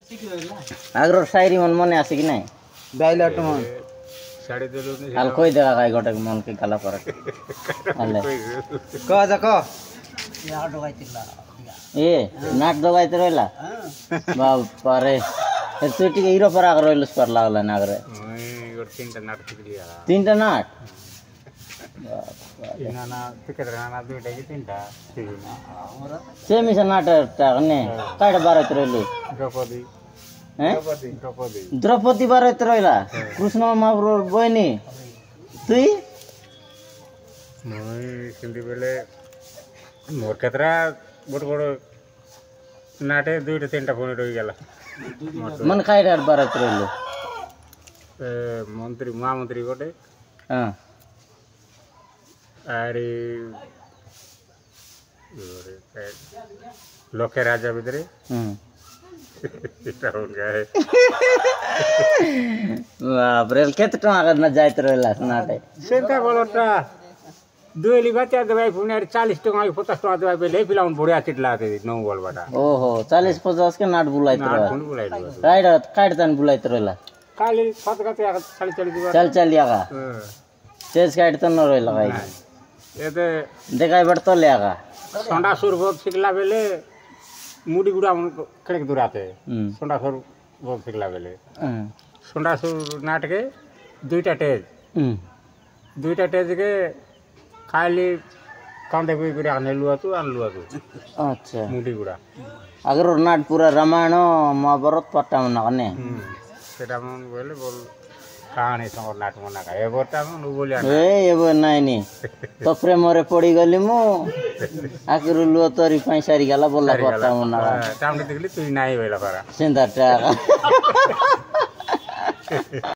आग्रो शायरी मन मने आसे कि नहीं डायलॉग मन साढ़े दे लो नहीं हाल कोई देगा काय गोटे मन के गला पर हाले क जा क ए नाट दगाइते रहला बाप रे तू टिके हीरो पर आगर रहलस पर लागला नागरे और तीनटा नाट दिया तीनटा नाट इनाना टिकट रहना दुईटा कि तीनटा सेमी से नाट टाकने काट बारत रहलु द्रौपदी हैं द्रौपदी द्रौपदी बारत रहला कृष्ण महाप्रभु बहिनी तुई मैं सिंधी बेले मोर केतरा बड़ बड़ नाटे दुईटा तीनटा फोन रही गला मन काट बारत रहलु मंत्री महामंत्री गोटे हां अरे लोके राजा भितरे बाप रे केते टका कर न जाइत रहला नाटे सेंटा बोलटा दुएली बच्चा दवाई पुने 40 टका 50 टका दवाई पे पिलाउन बुढ़िया चिटलाते नौ बोल बटा ओहो 40-50 के नाट बुलाइत नाट रह फोन बुलाई दो काट तन बुलाइत रहला खाली फत का 40 दिवा चल यागा तेज काट तन न रहला भाई ये तो देखाई बड़तो ले आगा सोंडा सुर बहुत सिकला बेले मुड़ी गुड़ा कड़क दुराते सोंडा सुर बहुत सिकला बेले सोंडा सुर नाट के दुईटा टेज के खाली कांदे कोई करे आने लुआ तू अच्छा मुड़ी गुड़ा अगर नाट पूरा रामायण महाभारत पट्टा मन कने सेटा मन बोले बोल कहानी संग नाट मना का एबोटा मन बोले ए एबो नाइ नि तो प्रेमरे पड़ी गली मु आखिर लुआ तोरी पैसारी गला बोला पट्टा मन का टाउन देखली तू नाइ वेला पारा सेंदा टाका